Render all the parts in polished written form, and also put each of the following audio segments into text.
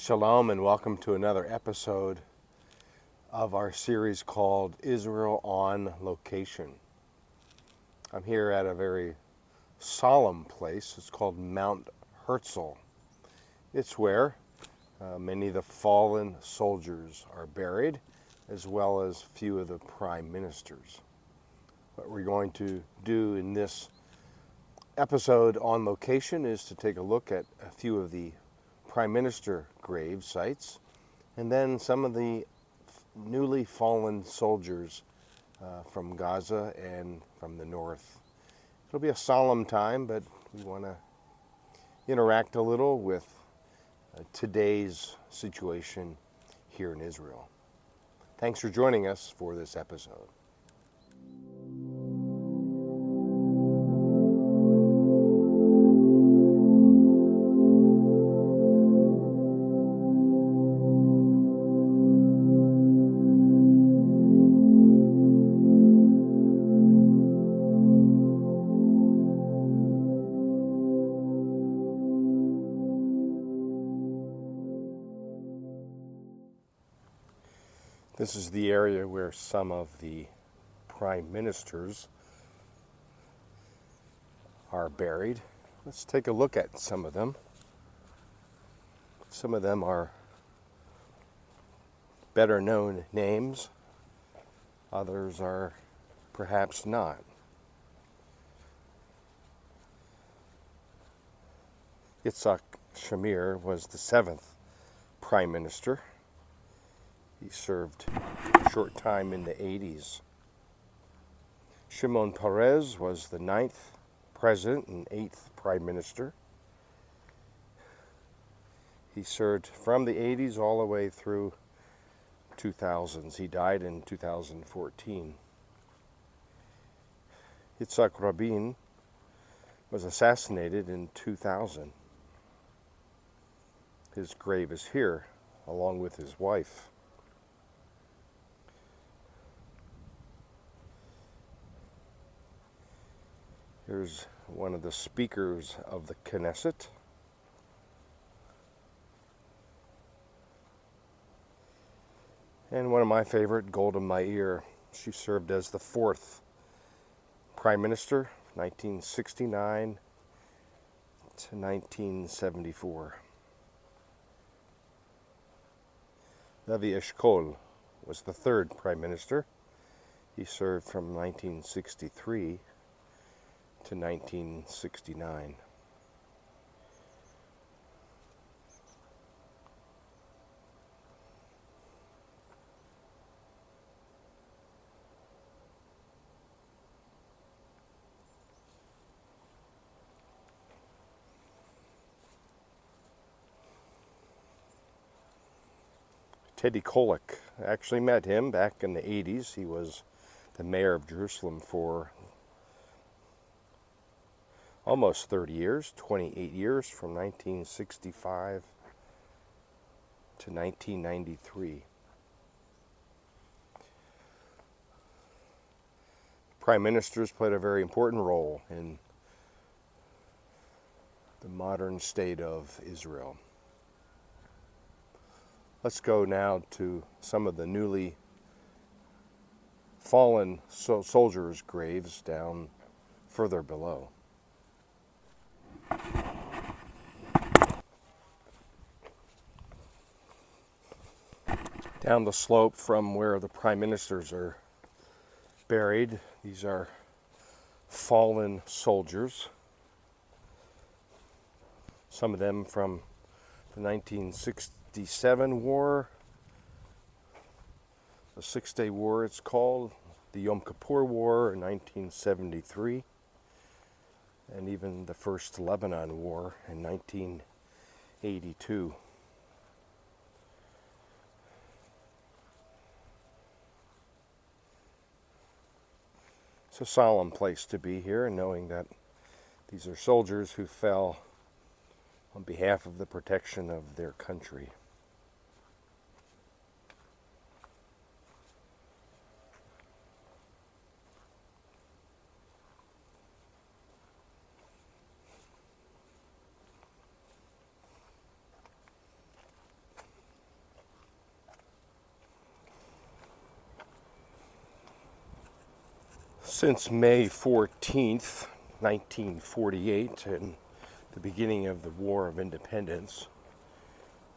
Shalom and welcome to another episode of our series called Israel on Location. I'm here at a very solemn place. It's called Mount Herzl. It's where many of the fallen soldiers are buried, as well as a few of the prime ministers. What we're going to do in this episode on location is to take a look at a few of the prime minister grave sites, and then some of the newly fallen soldiers from Gaza and from the north. It'll be a solemn time, but we want to interact a little with today's situation here in Israel. Thanks for joining us for this episode. This is the area where some of the prime ministers are buried. Let's take a look at some of them. Some of them are better known names. Others are perhaps not. Yitzhak Shamir was the 7th prime minister. He served a short time in the 80s. Shimon Peres was the 9th president and 8th prime minister. He served from the 80s all the way through 2000s. He died in 2014. Yitzhak Rabin was assassinated in 2000. His grave is here, along with his wife. Here's one of the speakers of the Knesset. And one of my favorite, Golda Meir. She served as the 4th prime minister, 1969 to 1974. Levi Eshkol was the 3rd prime minister. He served from 1963 to 1969. Teddy Kollek, I actually met him back in the 80s. He was the mayor of Jerusalem for almost 30 years, 28 years, from 1965 to 1993. Prime ministers played a very important role in the modern state of Israel. Let's go now to some of the newly fallen soldiers' graves down further below. Down the slope from where the prime ministers are buried, these are fallen soldiers. Some of them from the 1967 war, the Six-Day War it's called, the Yom Kippur War in 1973, and even the First Lebanon War in 1982. It's a solemn place to be here, knowing that these are soldiers who fell on behalf of the protection of their country. Since May 14th, 1948, and the beginning of the War of Independence,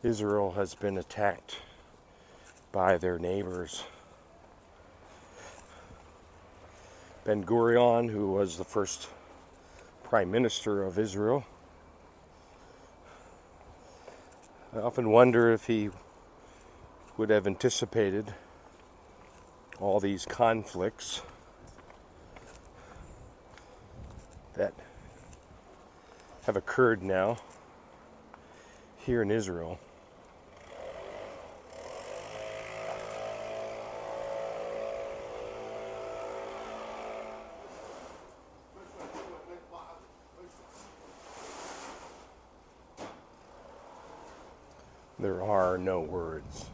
Israel has been attacked by their neighbors. Ben-Gurion, who was the first prime minister of Israel, I often wonder if he would have anticipated all these conflicts that have occurred now here in Israel. There are no words.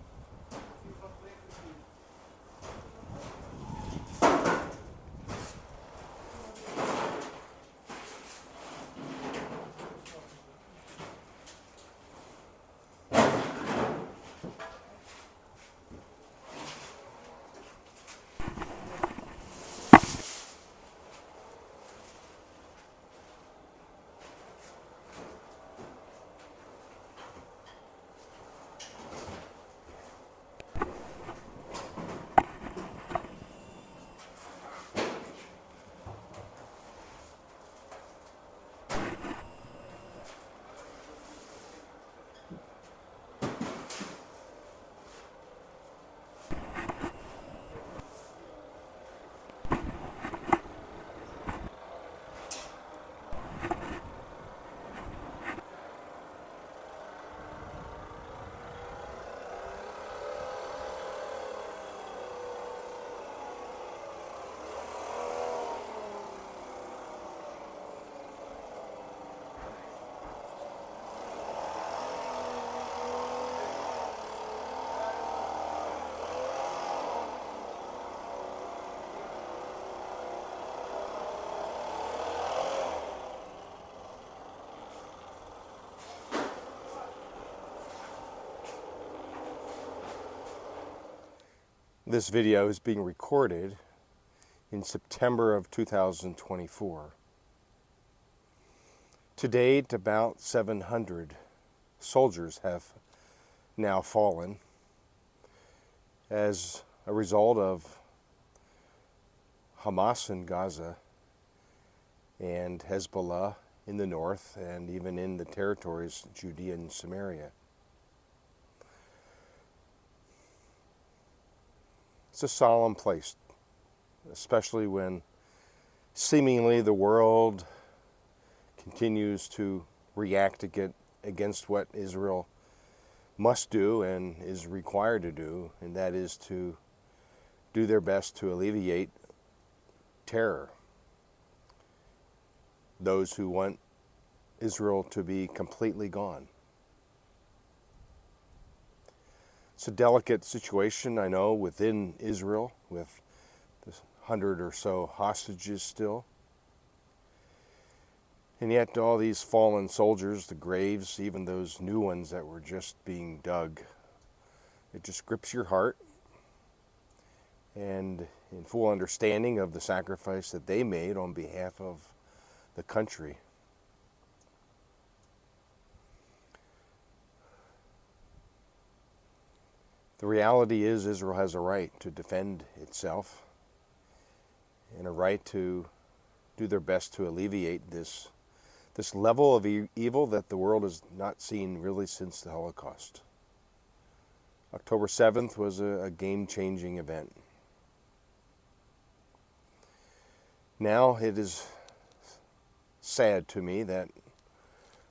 This video is being recorded in September of 2024. To date, about 700 soldiers have now fallen as a result of Hamas in Gaza and Hezbollah in the north and even in the territories Judea and Samaria. It's a solemn place, especially when seemingly the world continues to react against what Israel must do and is required to do, and that is to do their best to alleviate terror. Those who want Israel to be completely gone. It's a delicate situation, I know, within Israel, with the 100 or so hostages still. And yet all these fallen soldiers, the graves, even those new ones that were just being dug, it just grips your heart. And in full understanding of the sacrifice that they made on behalf of the country. The reality is Israel has a right to defend itself and a right to do their best to alleviate this level of evil that the world has not seen really since the Holocaust. October 7th was a game-changing event. Now it is sad to me that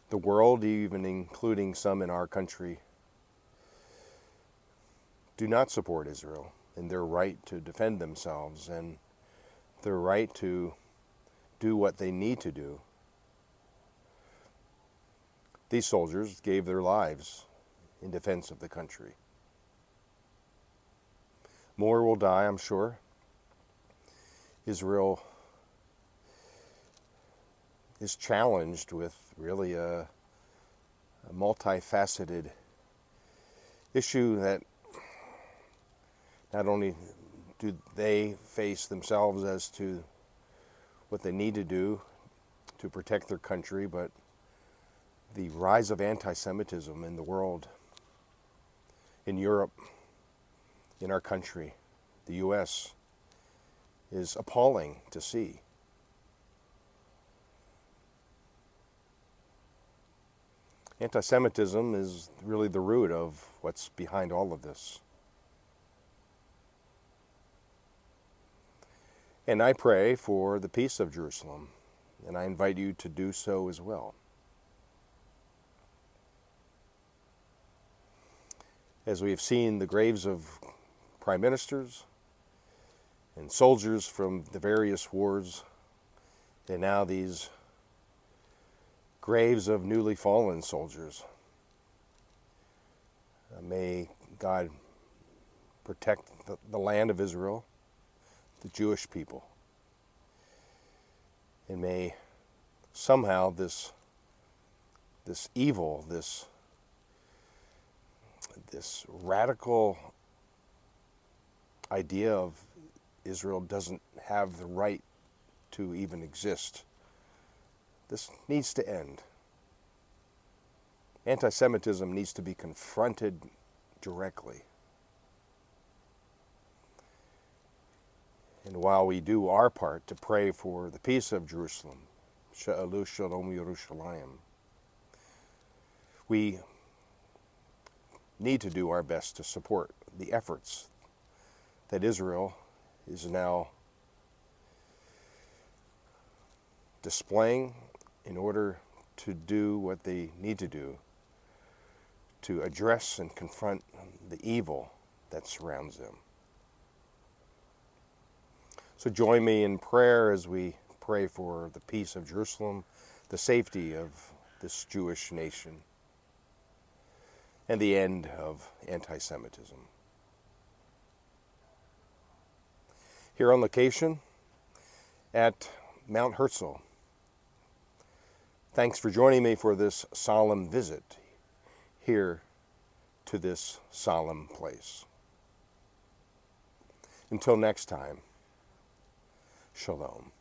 the world, even including some in our country, do not support Israel in their right to defend themselves and their right to do what they need to do. These soldiers gave their lives in defense of the country. More will die, I'm sure. Israel is challenged with really a multifaceted issue that not only do they face themselves as to what they need to do to protect their country, but the rise of anti-Semitism in the world, in Europe, in our country, the U.S., is appalling to see. Anti-Semitism is really the root of what's behind all of this. And I pray for the peace of Jerusalem, and I invite you to do so as well. As we have seen the graves of prime ministers and soldiers from the various wars, and now these graves of newly fallen soldiers. May God protect the land of Israel, the Jewish people, and may somehow this evil, this radical idea of Israel doesn't have the right to even exist. This needs to end. Anti-Semitism needs to be confronted directly. And while we do our part to pray for the peace of Jerusalem, She'alu Shalom Yerushalayim, we need to do our best to support the efforts that Israel is now displaying in order to do what they need to do to address and confront the evil that surrounds them. So join me in prayer as we pray for the peace of Jerusalem, the safety of this Jewish nation, and the end of anti-Semitism. Here on location at Mount Herzl. Thanks for joining me for this solemn visit here to this solemn place. Until next time, Shalom.